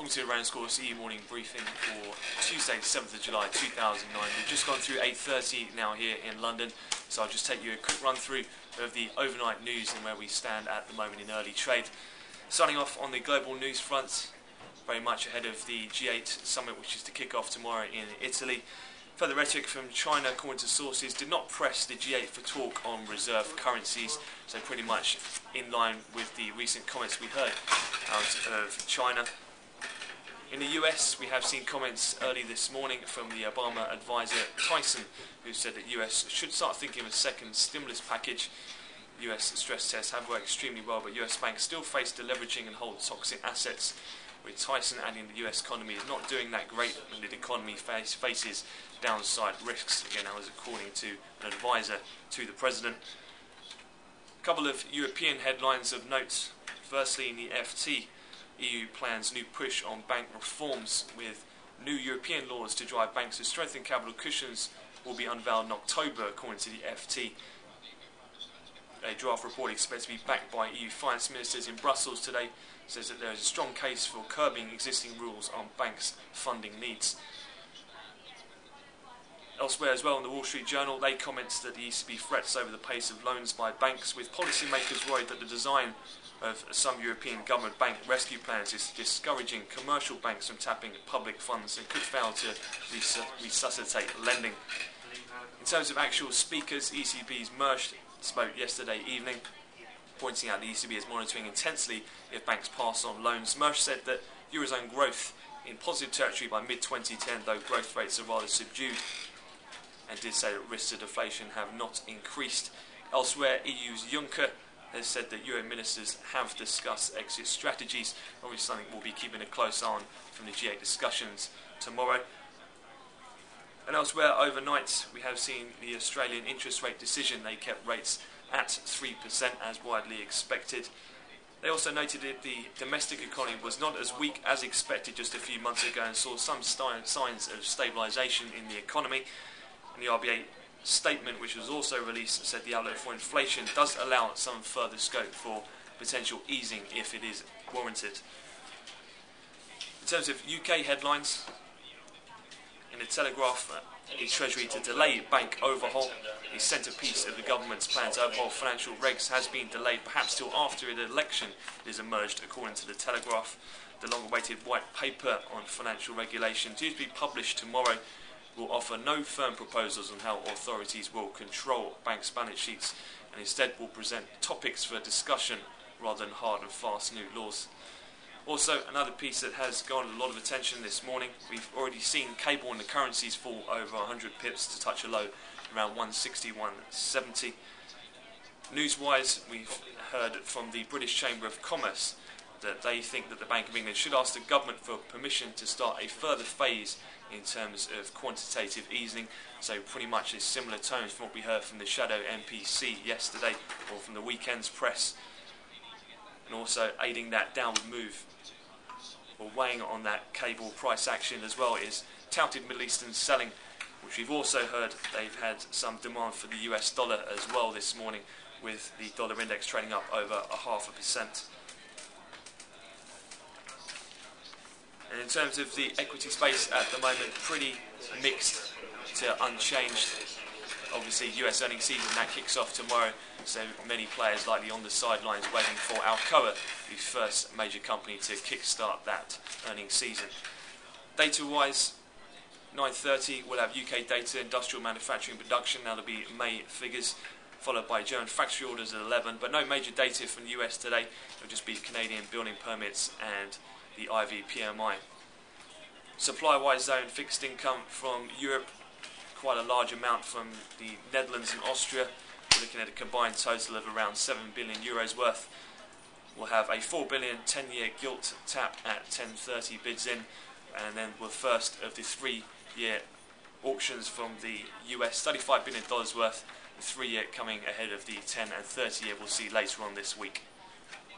Welcome to the Round Scores EU morning briefing for Tuesday, 7th of July 2009. We've just gone through 8:30 now here in London, so I'll just take you a quick run through of the overnight news and where we stand at the moment in early trade. Starting off on the global news front, very much ahead of the G8 summit, which is to kick off tomorrow in Italy. Further rhetoric from China, according to sources, did not press the G8 for talk on reserve currencies, so pretty much in line with the recent comments we heard out of China. In the US, we have seen comments early this morning from the Obama advisor Tyson, who said that US should start thinking of a second stimulus package. US stress tests have worked extremely well, but US banks still face deleveraging and hold toxic assets, with Tyson adding the US economy is not doing that great and the economy faces downside risks. Again, that was according to an advisor to the president. A couple of European headlines of note. Firstly, in the FT, EU plans new push on bank reforms, with new European laws to drive banks to strengthen capital cushions will be unveiled in October, according to the FT. A draft report expected to be backed by EU finance ministers in Brussels today says that there is a strong case for curbing existing rules on banks' funding needs. Elsewhere as well, in the Wall Street Journal, they comment that the ECB frets over the pace of loans by banks, with policymakers worried that the design of some European government bank rescue plans is discouraging commercial banks from tapping public funds and could fail to resuscitate lending. In terms of actual speakers, ECB's Mersch spoke yesterday evening, pointing out the ECB is monitoring intensely if banks pass on loans. Mersch said that Eurozone growth in positive territory by mid-2010, though growth rates are rather subdued, and did say that risks of deflation have not increased. Elsewhere, EU's Juncker has said that Euro ministers have discussed exit strategies, obviously something we'll be keeping a close eye on from the G8 discussions tomorrow. And elsewhere, overnight, we have seen the Australian interest rate decision. They kept rates at 3% as widely expected. They also noted that the domestic economy was not as weak as expected just a few months ago and saw some signs of stabilisation in the economy. And the RBA statement, which was also released, said the outlook for inflation does allow some further scope for potential easing if it is warranted. In terms of UK headlines, in the Telegraph, the Treasury to delay bank overhaul. The centrepiece of the government's plan to overhaul financial regs has been delayed, perhaps till after the election is emerged, according to the Telegraph. The long-awaited white paper on financial regulation, due to be published tomorrow, will offer no firm proposals on how authorities will control banks' balance sheets, and instead will present topics for discussion rather than hard and fast new laws. Also, another piece that has garnered a lot of attention this morning, we've already seen cable and the currencies fall over 100 pips to touch a low around 161.70. News-wise, we've heard from the British Chamber of Commerce that they think that the Bank of England should ask the government for permission to start a further phase in terms of quantitative easing. So pretty much a similar tone from what we heard from the shadow MPC yesterday, or from the weekend's press, and also aiding that downward move, or weighing on that cable price action as well, is touted Middle Eastern selling, which we've also heard they've had some demand for the US dollar as well this morning, with the dollar index trading up over 0.5%. And in terms of the equity space at the moment, pretty mixed to unchanged. Obviously, US earnings season, that kicks off tomorrow, so many players likely on the sidelines waiting for Alcoa, the first major company to kickstart that earnings season. Data-wise, 9:30 we'll have UK data, industrial manufacturing production. That'll be May figures, followed by German factory orders at 11, but no major data from the US today. It'll just be Canadian building permits and the IV PMI. Supply-wise zone, fixed income from Europe, quite a large amount from the Netherlands and Austria. We're looking at a combined total of around 7 billion euros worth. We'll have a 4 billion 10-year gilt tap at 10:30 bids in, and then the first of the 3-year auctions from the US, $35 billion worth, the 3-year coming ahead of the 10 and 30-year we'll see later on this week.